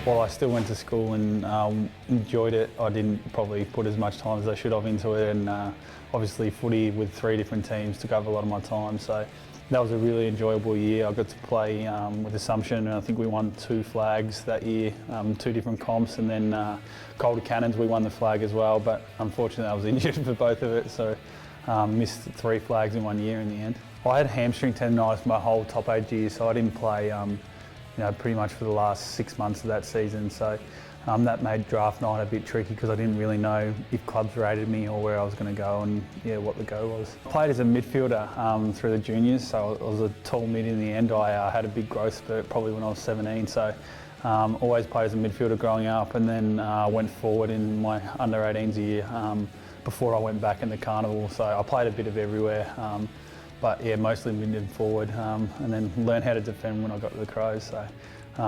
While I still went to school and enjoyed it, I didn't probably put as much time as I should have into it, and obviously footy with 3 different teams took up a lot of my time, so that was a really enjoyable year. I got to play with Assumption, and I think we won 2 flags that year, 2 different comps, and then Calder Cannons, we won the flag as well, but unfortunately I was injured for both of it, so missed 3 flags in 1 year in the end. I had hamstring tendonitis my whole top age year, so I didn't play pretty much for the last 6 months of that season, so that made draft night a bit tricky because I didn't really know if clubs rated me or where I was going to go and what the go was. I played as a midfielder through the juniors, so I was a tall mid in the end. I had a big growth spurt probably when I was 17, so always played as a midfielder growing up, and then went forward in my under 18s year before I went back in the carnival, so I played a bit of everywhere. But yeah, mostly mid and forward, and then learn how to defend when I got to the Crows. So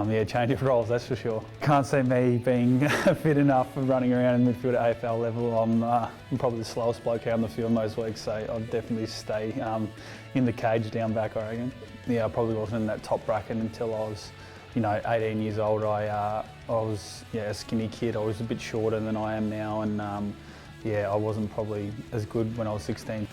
yeah, change of roles, that's for sure. Can't see me being fit enough for running around in midfield at AFL level. I'm probably the slowest bloke out on the field most weeks, so I'll definitely stay in the cage down back, I reckon. Yeah, I probably wasn't in that top bracket until I was 18 years old. I was a skinny kid. I was a bit shorter than I am now, and yeah, I wasn't probably as good when I was 16.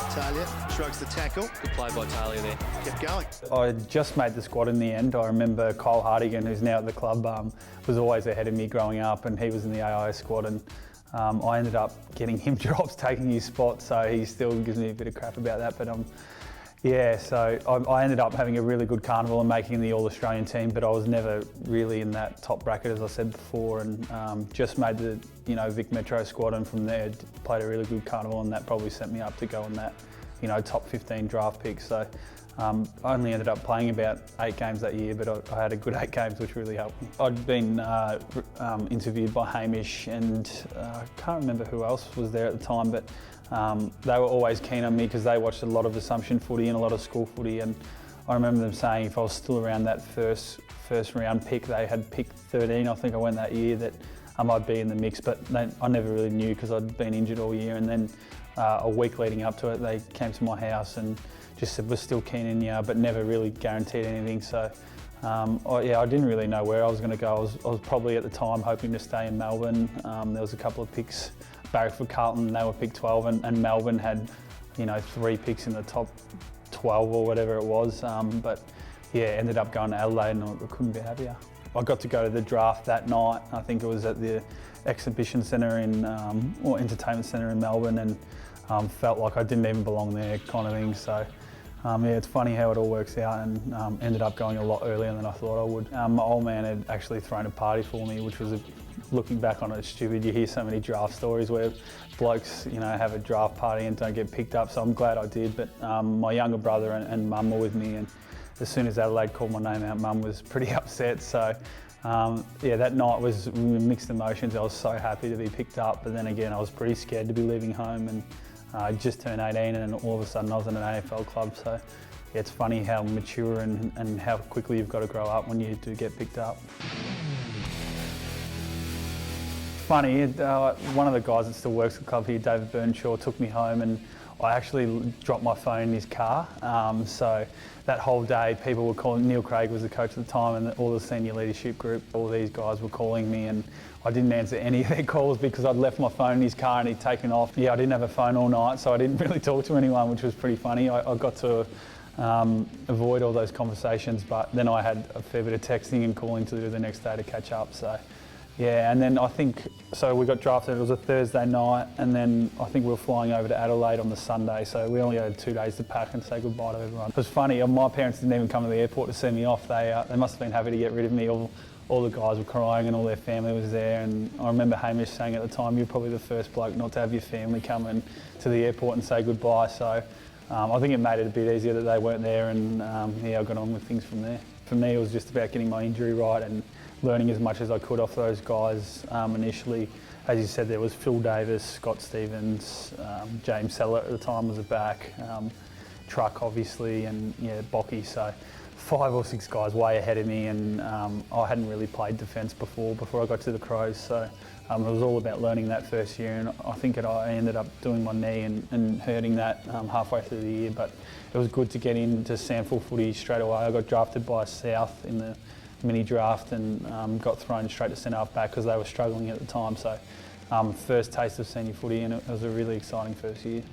Talia shrugs the tackle. Good play by Talia there. Kept going. I just made the squad in the end. I remember Kyle Hartigan, who's now at the club, was always ahead of me growing up, and he was in the AI squad, and I ended up getting him drops, taking his spot, so he still gives me a bit of crap about that. But yeah, so I ended up having a really good carnival and making the All-Australian team, but I was never really in that top bracket, as I said before, and just made the Vic Metro squad, and from there played a really good carnival, and that probably set me up to go on that top 15 draft pick. So I only ended up playing about 8 games that year, but I had a good 8 games, which really helped me. I'd been interviewed by Hamish, and I can't remember who else was there at the time, but they were always keen on me because they watched a lot of Assumption footy and a lot of school footy, and I remember them saying if I was still around that first round pick, they had picked 13, I think I went that year, that I'd be in the mix, but I never really knew because I'd been injured all year. And then a week leading up to it, they came to my house and just said we're still keen in you, but never really guaranteed anything. So I didn't really know where I was going to go. I was probably at the time hoping to stay in Melbourne. There was a couple of picks, Barrackford Carlton, they were picked 12, and Melbourne had 3 picks in the top 12 or whatever it was. But yeah, ended up going to Adelaide, and I couldn't be happier. I got to go to the draft that night. I think it was at the exhibition centre or entertainment centre in Melbourne, and felt like I didn't even belong there, kind of thing. So yeah, it's funny how it all works out, and ended up going a lot earlier than I thought I would. My old man had actually thrown a party for me, which was, looking back on it, stupid. You hear so many draft stories where blokes, have a draft party and don't get picked up, so I'm glad I did. But my younger brother and mum were with me, and as soon as Adelaide called my name out, mum was pretty upset. So yeah, that night was mixed emotions. I was so happy to be picked up, but then again, I was pretty scared to be leaving home, and I just turned 18, and all of a sudden I was in an AFL club. So yeah, it's funny how mature and how quickly you've got to grow up when you do get picked up. Funny, one of the guys that still works at the club here, David Burnshaw, took me home, and I actually dropped my phone in his car. So that whole day, people were calling. Neil Craig was the coach at the time, and all the senior leadership group, all these guys were calling me, and I didn't answer any of their calls because I'd left my phone in his car and he'd taken off. Yeah, I didn't have a phone all night, so I didn't really talk to anyone, which was pretty funny. I got to avoid all those conversations, but then I had a fair bit of texting and calling to do the next day to catch up. So yeah, and then I think, so we got drafted, it was a Thursday night, and then I think we were flying over to Adelaide on the Sunday, so we only had 2 days to pack and say goodbye to everyone. It was funny, my parents didn't even come to the airport to send me off. They must have been happy to get rid of me. All the guys were crying and all their family was there, and I remember Hamish saying at the time, you're probably the first bloke not to have your family come in to the airport and say goodbye. So I think it made it a bit easier that they weren't there, and yeah, I got on with things from there. For me, it was just about getting my injury right and learning as much as I could off those guys initially. As you said, there was Phil Davis, Scott Stevens, James Sellett at the time was a back, Truck obviously, and yeah, Bocky. So 5 or 6 guys way ahead of me, and I hadn't really played defence before I got to the Crows. So it was all about learning that first year, and I think I ended up doing my knee and hurting that halfway through the year. But it was good to get into sample footy straight away. I got drafted by South in the mini draft and got thrown straight to centre half back because they were struggling at the time. So first taste of senior footy, and it was a really exciting first year.